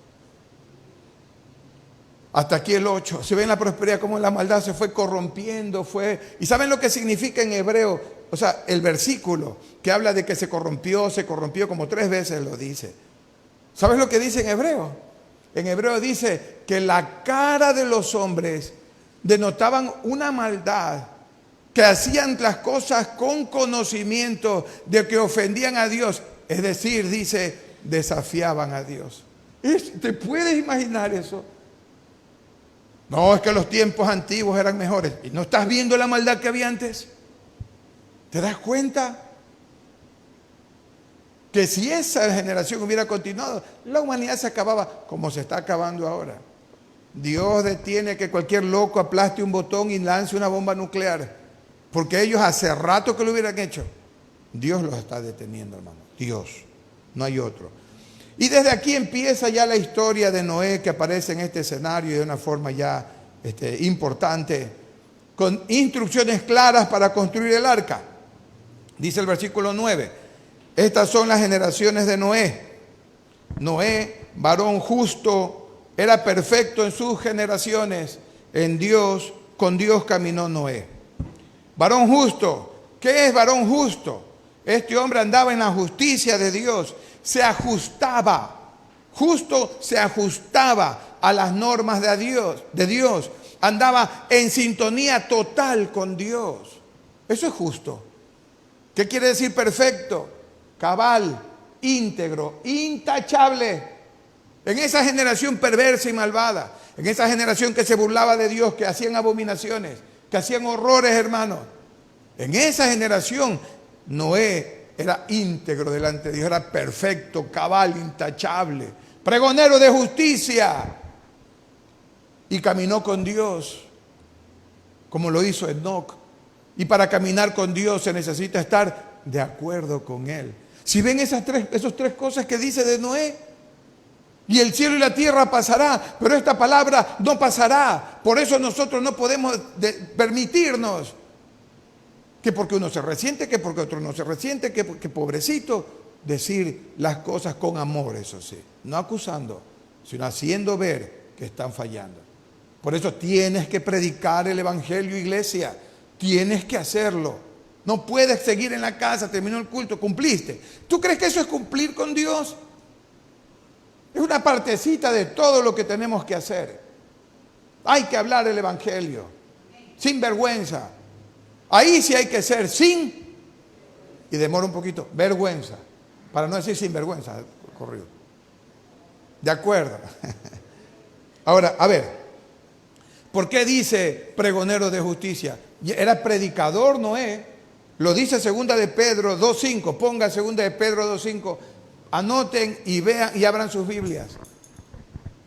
Hasta aquí el 8. Se ve en la prosperidad cómo la maldad se fue corrompiendo. ¿Y saben lo que significa en hebreo? O sea, el versículo que habla de que se corrompió como 3 veces lo dice. ¿Sabes lo que dice en hebreo? En hebreo dice que la cara de los hombres denotaban una maldad, que hacían las cosas con conocimiento de que ofendían a Dios. Es decir, dice, desafiaban a Dios. ¿Te puedes imaginar eso? No, es que los tiempos antiguos eran mejores. ¿Y no estás viendo la maldad que había antes? ¿Te das cuenta? Que si esa generación hubiera continuado, la humanidad se acababa como se está acabando ahora. Dios detiene que cualquier loco aplaste un botón y lance una bomba nuclear, porque ellos hace rato que lo hubieran hecho. Dios los está deteniendo, hermano. Dios, no hay otro. Y desde aquí empieza ya la historia de Noé, que aparece en este escenario de una forma ya importante, con instrucciones claras para construir el arca. Dice el versículo 9, estas son las generaciones de Noé. Noé, varón justo, era perfecto en sus generaciones. En Dios, con Dios caminó Noé. Varón justo, ¿qué es varón justo? Este hombre andaba en la justicia de Dios, se ajustaba, justo se ajustaba a las normas de Dios, andaba en sintonía total con Dios. Eso es justo. ¿Qué quiere decir perfecto? Cabal, íntegro, intachable. En esa generación perversa y malvada, en esa generación que se burlaba de Dios, que hacían abominaciones, que hacían horrores, hermanos. En esa generación, Noé era íntegro delante de Dios, era perfecto, cabal, intachable, pregonero de justicia. Y caminó con Dios, como lo hizo Enoc. Y para caminar con Dios se necesita estar de acuerdo con Él. Si ven esas tres cosas que dice de Noé, Y el cielo y la tierra pasará, pero esta palabra no pasará. Por eso nosotros no podemos permitirnos que porque uno se resiente, que porque otro no se resiente, que pobrecito, decir las cosas con amor, eso sí. No acusando, sino haciendo ver que están fallando. Por eso tienes que predicar el evangelio, iglesia. Tienes que hacerlo. No puedes seguir en la casa, terminó el culto, cumpliste. ¿Tú crees que eso es cumplir con Dios? Es una partecita de todo lo que tenemos que hacer. Hay que hablar el evangelio, sin vergüenza. Ahí sí hay que ser sin, y demora un poquito, vergüenza. Para no decir sin vergüenza, corrido. ¿De acuerdo? Ahora, a ver, ¿por qué dice pregonero de justicia? Era predicador Noé. Lo dice segunda de Pedro 2.5. Ponga segunda de Pedro 2.5. Anoten y vean y abran sus Biblias.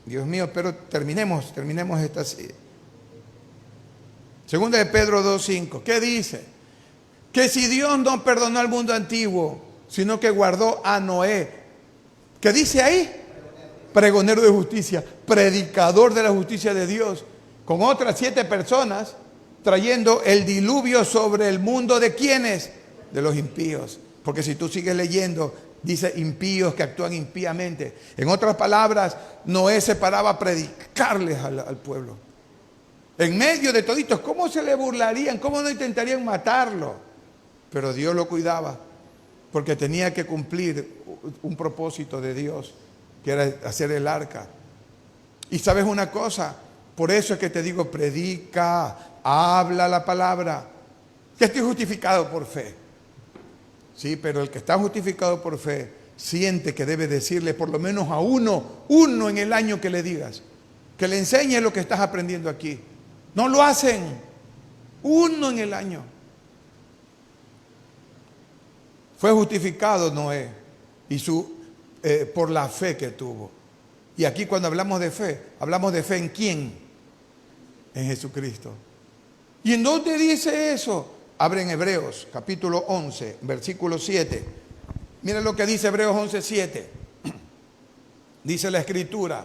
Dios mío, pero terminemos esta serie. Segunda de Pedro 2.5. ¿Qué dice? Que si Dios no perdonó al mundo antiguo, sino que guardó a Noé. ¿Qué dice ahí? Pregonero de justicia, predicador de la justicia de Dios, con otras 7 personas, trayendo el diluvio sobre el mundo de ¿quiénes? De los impíos. Porque si tú sigues leyendo, dice impíos que actúan impíamente. En otras palabras, Noé se paraba a predicarles al pueblo. En medio de toditos, ¿cómo se le burlarían? ¿Cómo no intentarían matarlo? Pero Dios lo cuidaba, porque tenía que cumplir un propósito de Dios, que era hacer el arca. Y sabes una cosa, por eso es que te digo, predica, habla la palabra. Que estoy justificado por fe. Sí, pero el que está justificado por fe siente que debe decirle por lo menos a uno en el año que le digas, que le enseñe lo que estás aprendiendo aquí. No lo hacen, uno en el año. Fue justificado Noé y por la fe que tuvo. Y aquí cuando hablamos de fe ¿en quién? En Jesucristo. ¿Y en dónde dice eso? Abre en Hebreos, capítulo 11, versículo 7. Mira lo que dice Hebreos 11, 7. Dice la Escritura: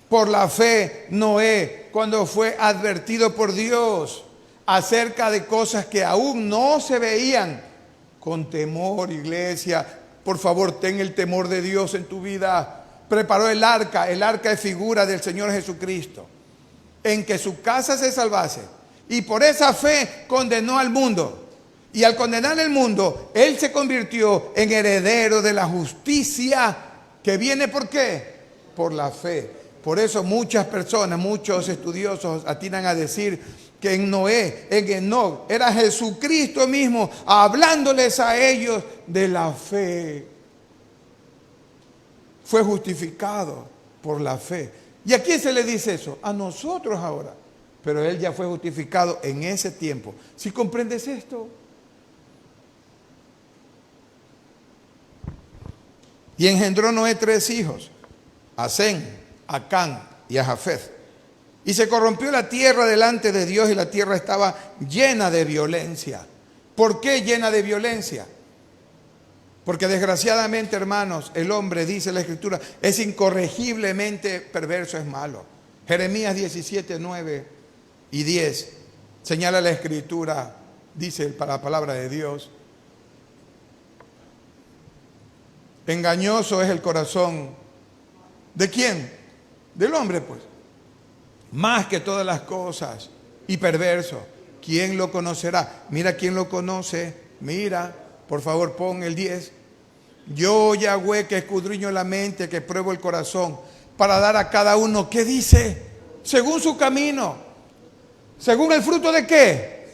por la fe, Noé, cuando fue advertido por Dios acerca de cosas que aún no se veían, con temor, iglesia, por favor, ten el temor de Dios en tu vida. Preparó el arca es figura del Señor Jesucristo, en que su casa se salvase. Y por esa fe condenó al mundo. Y al condenar el mundo, Él se convirtió en heredero de la justicia que viene, ¿por qué? Por la fe. Por eso muchas personas, muchos estudiosos atinan a decir que en Noé, en Enoc, era Jesucristo mismo hablándoles a ellos de la fe. Fue justificado por la fe. ¿Y a quién se le dice eso? A nosotros ahora. Pero Él ya fue justificado en ese tiempo. ¿Sí comprendes esto? Y engendró Noé 3 hijos, a Sem, a Cam y a Jafet. Y se corrompió la tierra delante de Dios y la tierra estaba llena de violencia. ¿Por qué llena de violencia? Porque desgraciadamente, hermanos, el hombre, dice la Escritura, es incorregiblemente perverso, es malo. Jeremías 17, 9 y 10 señala la Escritura, dice para la palabra de Dios: engañoso es el corazón. ¿De quién? Del hombre, pues. Más que todas las cosas. Y perverso. ¿Quién lo conocerá? Mira quién lo conoce. Mira, por favor, pon el 10. Yo, Yahweh, que escudriño la mente, que pruebo el corazón, para dar a cada uno, ¿qué dice? Según su camino. ¿Según el fruto de qué?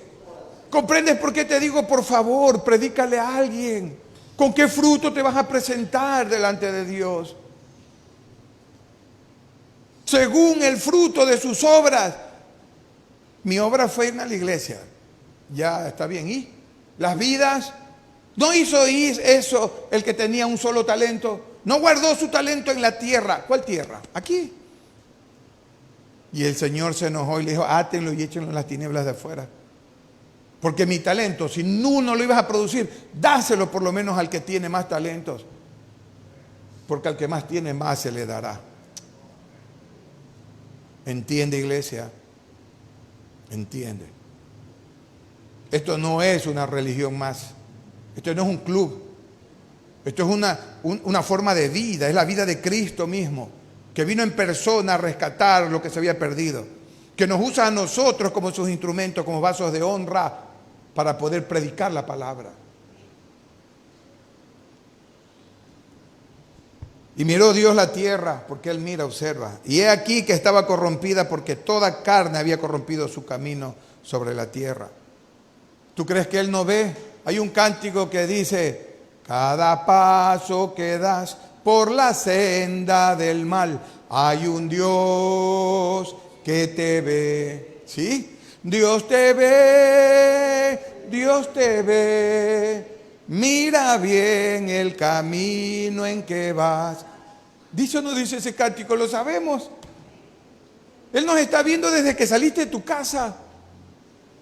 ¿Comprendes por qué te digo, por favor, predícale a alguien? ¿Con qué fruto te vas a presentar delante de Dios? Según el fruto de sus obras. Mi obra fue ir a la iglesia. Ya está bien. ¿Y las vidas? ¿No hizo eso el que tenía un solo talento? ¿No guardó su talento en la tierra? ¿Cuál tierra? Aquí. Y el Señor se enojó y le dijo: átenlo y échenlo en las tinieblas de afuera. Porque mi talento, si no lo ibas a producir, dáselo por lo menos al que tiene más talentos. Porque al que más tiene, más se le dará. Entiende, iglesia. Entiende. Esto no es una religión más. Esto no es un club. Esto es una forma de vida. Es la vida de Cristo mismo, que vino en persona a rescatar lo que se había perdido, que nos usa a nosotros como sus instrumentos, como vasos de honra para poder predicar la palabra. Y miró Dios la tierra, porque Él mira, observa. Y he aquí que estaba corrompida, porque toda carne había corrompido su camino sobre la tierra. ¿Tú crees que Él no ve? Hay un cántico que dice: cada paso que das por la senda del mal, hay un Dios que te ve. ¿Sí? Dios te ve, Dios te ve. Mira bien el camino en que vas. ¿Dice o no dice ese cántico? Lo sabemos. Él nos está viendo desde que saliste de tu casa.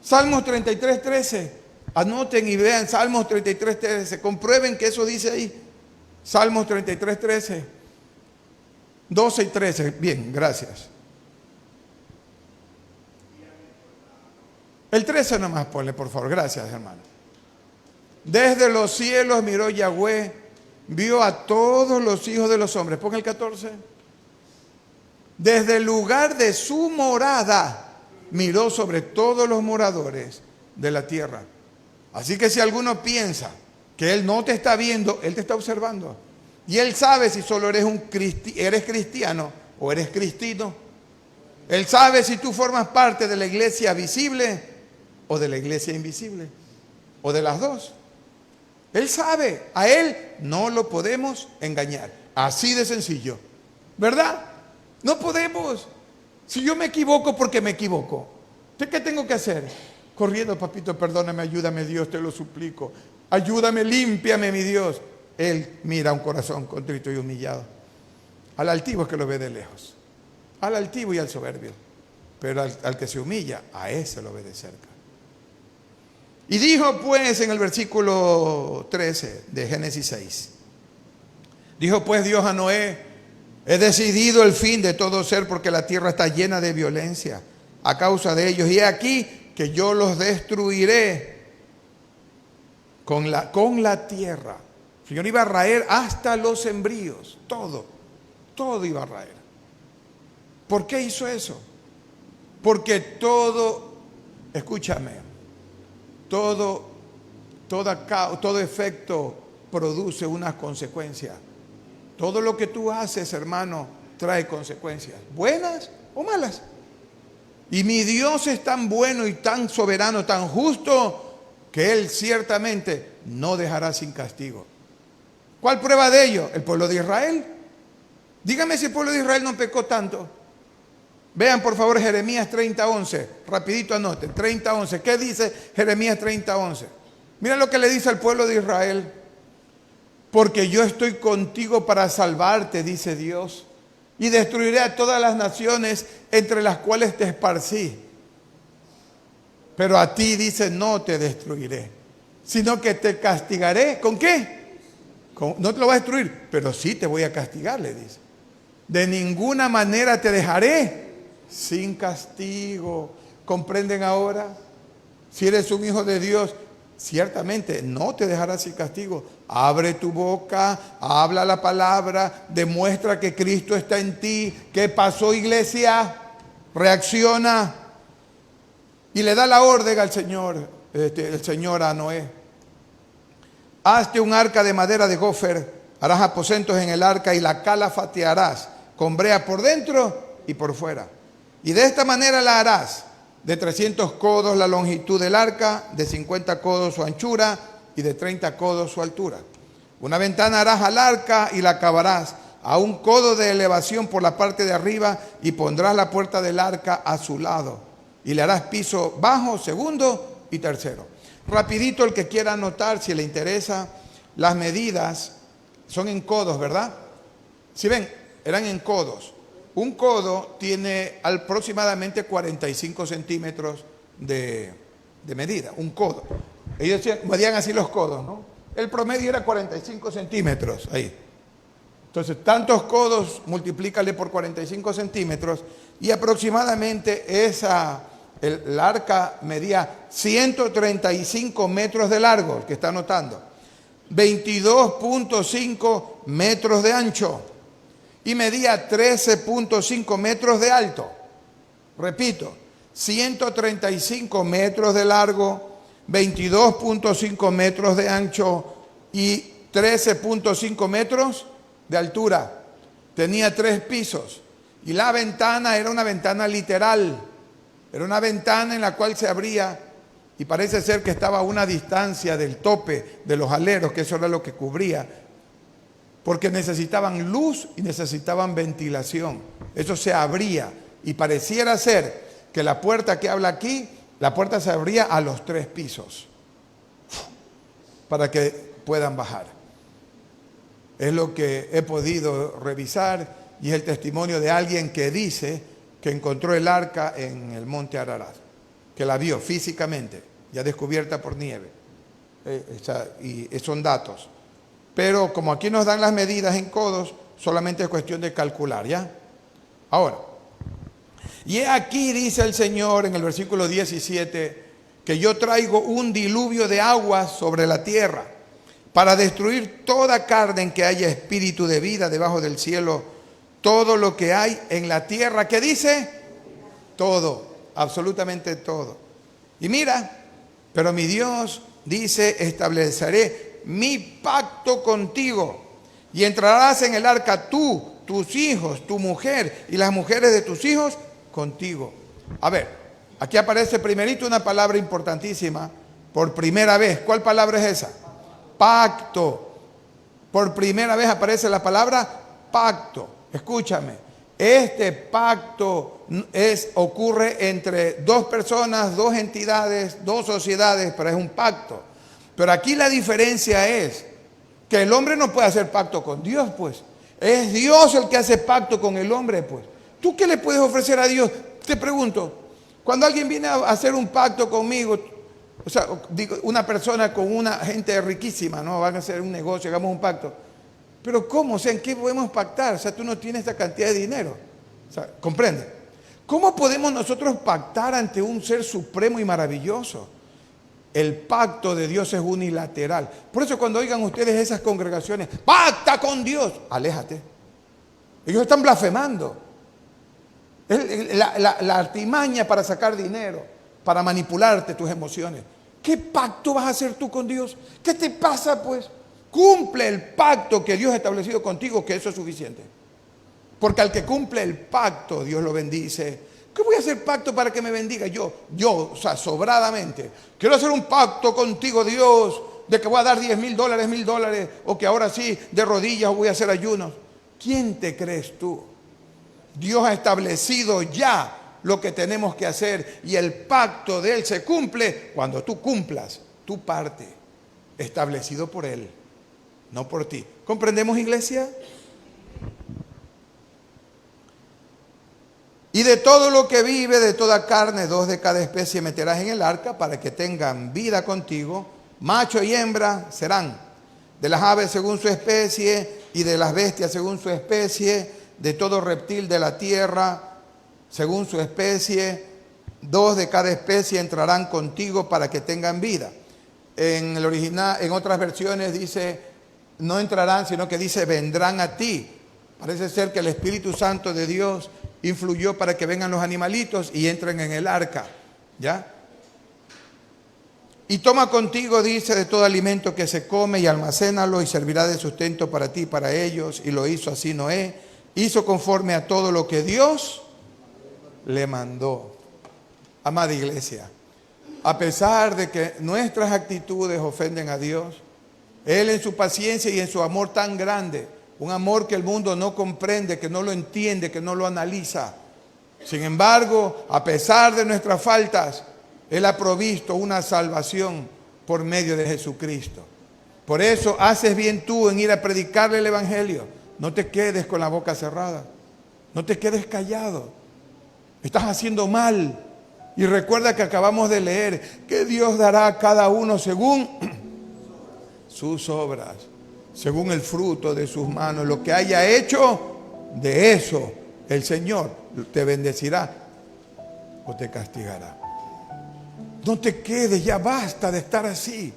Salmos 33:13. Anoten y vean Salmos 33:13. Comprueben que eso dice ahí. Salmos 33:13. 12 y 13. Bien, gracias. El 13 nomás ponle, por favor. Gracias, hermano. Desde los cielos miró Yahweh, vio a todos los hijos de los hombres. Ponga el 14. Desde el lugar de su morada miró sobre todos los moradores de la tierra. Así que si alguno piensa que Él no te está viendo, Él te está observando. Y Él sabe si solo eres cristiano o eres cristino. Él sabe si tú formas parte de la iglesia visible o de la iglesia invisible, o de las dos. Él sabe, a Él no lo podemos engañar. Así de sencillo, ¿verdad? No podemos. Si yo me equivoco, porque me equivoco, ¿qué tengo que hacer? Corriendo: papito, perdóname, ayúdame, Dios, te lo suplico. Ayúdame, límpiame, mi Dios. Él mira un corazón contrito y humillado. Al altivo es que lo ve de lejos. Al altivo y al soberbio. Pero al que se humilla, a ese lo ve de cerca. Y dijo pues en el versículo 13 de Génesis 6. Dijo pues Dios a Noé: he decidido el fin de todo ser, porque la tierra está llena de violencia a causa de ellos. Y he aquí que yo los destruiré con la tierra. El Señor iba a raer hasta los embrios. Todo iba a raer. ¿Por qué hizo eso? Porque escúchame, todo efecto produce unas consecuencias. Todo lo que tú haces, hermano, trae consecuencias, buenas o malas. Y mi Dios es tan bueno y tan soberano, tan justo, que Él ciertamente no dejará sin castigo. ¿Cuál prueba de ello? El pueblo de Israel. Dígame si el pueblo de Israel no pecó tanto. Vean por favor Jeremías 30:11. Rapidito anoten, 30:11. ¿Qué dice Jeremías 30:11? Mira lo que le dice al pueblo de Israel. Porque yo estoy contigo para salvarte, dice Dios, y destruiré a todas las naciones entre las cuales te esparcí. Pero a ti, dice, no te destruiré, sino que te castigaré. ¿Con qué? No te lo vas a destruir, pero sí te voy a castigar, le dice. De ninguna manera te dejaré sin castigo. ¿Comprenden ahora? Si eres un hijo de Dios, ciertamente no te dejará sin castigo. Abre tu boca, habla la palabra, demuestra que Cristo está en ti. ¿Qué pasó, iglesia? Reacciona y le da la orden al Señor, el Señor a Noé. Hazte un arca de madera de gofer, harás aposentos en el arca y la calafatearás con brea por dentro y por fuera. Y de esta manera la harás: de 300 codos la longitud del arca, de 50 codos su anchura y de 30 codos su altura. Una ventana harás al arca y la acabarás a un codo de elevación por la parte de arriba, y pondrás la puerta del arca a su lado. Y le harás piso bajo, segundo y tercero. Rapidito, el que quiera anotar, si le interesa, las medidas son en codos, ¿verdad? Si ven, eran en codos. Un codo tiene aproximadamente 45 centímetros de medida, un codo. Ellos medían así los codos, ¿no? El promedio era 45 centímetros, ahí. Entonces, tantos codos, multiplícale por 45 centímetros y aproximadamente el arca medía 135 metros de largo, el que está anotando, 22.5 metros de ancho y medía 13.5 metros de alto. Repito, 135 metros de largo, 22.5 metros de ancho y 13.5 metros de altura. Tenía 3 pisos y la ventana era una ventana literal. Era una ventana en la cual se abría y parece ser que estaba a una distancia del tope de los aleros, que eso era lo que cubría, porque necesitaban luz y necesitaban ventilación. Eso se abría y pareciera ser que la puerta que habla aquí, la puerta se abría a los 3 pisos para que puedan bajar. Es lo que he podido revisar y es el testimonio de alguien que dice que encontró el arca en el monte Ararat, que la vio físicamente, ya descubierta por nieve. Y son datos. Pero como aquí nos dan las medidas en codos, solamente es cuestión de calcular, ¿ya? Ahora, y aquí dice el Señor en el versículo 17, que yo traigo un diluvio de aguas sobre la tierra para destruir toda carne en que haya espíritu de vida debajo del cielo, todo lo que hay en la tierra. ¿Qué dice? Todo, absolutamente todo. Y mira, pero mi Dios dice, estableceré mi pacto contigo y entrarás en el arca tú, tus hijos, tu mujer y las mujeres de tus hijos contigo. A ver, aquí aparece primerito una palabra importantísima, por primera vez. ¿Cuál palabra es esa? Pacto. Por primera vez aparece la palabra pacto. Escúchame, este pacto ocurre entre 2 personas, 2 entidades, 2 sociedades, pero es un pacto. Pero aquí la diferencia es que el hombre no puede hacer pacto con Dios, pues. Es Dios el que hace pacto con el hombre, pues. ¿Tú qué le puedes ofrecer a Dios? Te pregunto, cuando alguien viene a hacer un pacto conmigo, o sea, digo, una persona con una gente riquísima, ¿no? Van a hacer un negocio, hagamos un pacto. Pero ¿cómo? O sea, ¿en qué podemos pactar? O sea, tú no tienes esta cantidad de dinero. O sea, ¿comprende? ¿Cómo podemos nosotros pactar ante un ser supremo y maravilloso? El pacto de Dios es unilateral. Por eso cuando oigan ustedes esas congregaciones, ¡pacta con Dios! Aléjate. Ellos están blasfemando. La artimaña para sacar dinero, para manipularte tus emociones. ¿Qué pacto vas a hacer tú con Dios? ¿Qué te pasa, pues? Cumple el pacto que Dios ha establecido contigo, que eso es suficiente. Porque al que cumple el pacto, Dios lo bendice. ¿Qué voy a hacer pacto para que me bendiga? Yo, o sea, sobradamente. Quiero hacer un pacto contigo, Dios, de que voy a dar $10,000, o que ahora sí, de rodillas voy a hacer ayunos. ¿Quién te crees tú? Dios ha establecido ya lo que tenemos que hacer y el pacto de Él se cumple cuando tú cumplas tu parte, establecido por Él, no por ti. ¿Comprendemos, iglesia? Y de todo lo que vive, de toda carne, 2 de cada especie meterás en el arca para que tengan vida contigo. Macho y hembra serán de las aves según su especie y de las bestias según su especie, de todo reptil de la tierra según su especie. 2 de cada especie entrarán contigo para que tengan vida. En el original, en otras versiones dice, no entrarán, sino que dice, vendrán a ti. Parece ser que el Espíritu Santo de Dios influyó para que vengan los animalitos y entren en el arca, ¿ya? Y toma contigo, dice, de todo alimento que se come y almacénalo y servirá de sustento para ti y para ellos. Y lo hizo así Noé. Hizo conforme a todo lo que Dios le mandó. Amada iglesia, a pesar de que nuestras actitudes ofenden a Dios, Él en su paciencia y en su amor tan grande, un amor que el mundo no comprende, que no lo entiende, que no lo analiza. Sin embargo, a pesar de nuestras faltas, Él ha provisto una salvación por medio de Jesucristo. Por eso haces bien tú en ir a predicarle el Evangelio. No te quedes con la boca cerrada. No te quedes callado. Estás haciendo mal. Y recuerda que acabamos de leer que Dios dará a cada uno según sus obras. según el fruto de sus manos. Lo que haya hecho, de eso el Señor te bendecirá o te castigará. No te quedes, ya basta de estar así.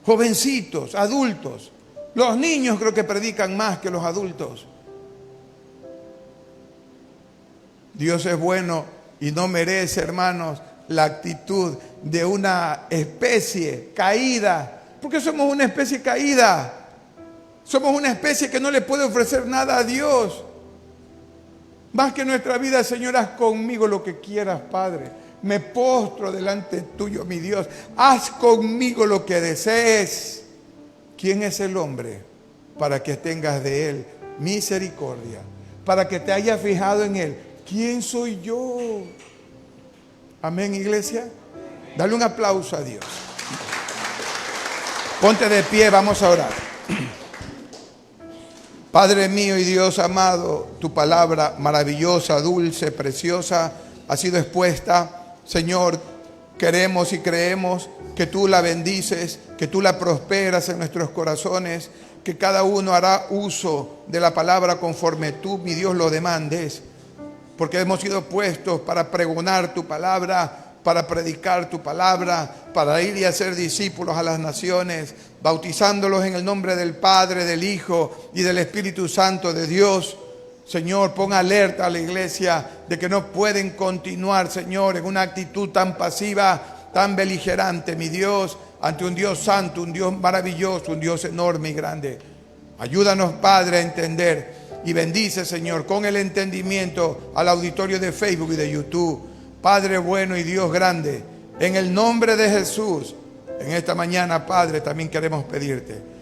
Jovencitos, adultos. Los niños creo que predican más que los adultos. Dios es bueno y no merece, hermanos, la actitud de una especie caída. Porque somos una especie caída. Somos una especie que no le puede ofrecer nada a Dios. Más que nuestra vida, Señor, haz conmigo lo que quieras, Padre. Me postro delante tuyo, mi Dios. Haz conmigo lo que desees. ¿Quién es el hombre para que tengas de él misericordia? Para que te hayas fijado en él. ¿Quién soy yo? Amén, iglesia. Dale un aplauso a Dios. Ponte de pie, vamos a orar. Padre mío y Dios amado, tu palabra maravillosa, dulce, preciosa, ha sido expuesta. Señor, queremos y creemos que tú la bendices, que tú la prosperas en nuestros corazones, que cada uno hará uso de la palabra conforme tú, mi Dios, lo demandes. Porque hemos sido puestos para pregonar tu palabra, para predicar tu palabra, para ir y hacer discípulos a las naciones, bautizándolos en el nombre del Padre, del Hijo y del Espíritu Santo de Dios. Señor, pon alerta a la iglesia de que no pueden continuar, Señor, en una actitud tan pasiva, tan beligerante, mi Dios, ante un Dios santo, un Dios maravilloso, un Dios enorme y grande. Ayúdanos, Padre, a entender. Y bendice, Señor, con el entendimiento al auditorio de Facebook y de YouTube. Padre bueno y Dios grande, en el nombre de Jesús, en esta mañana, Padre, también queremos pedirte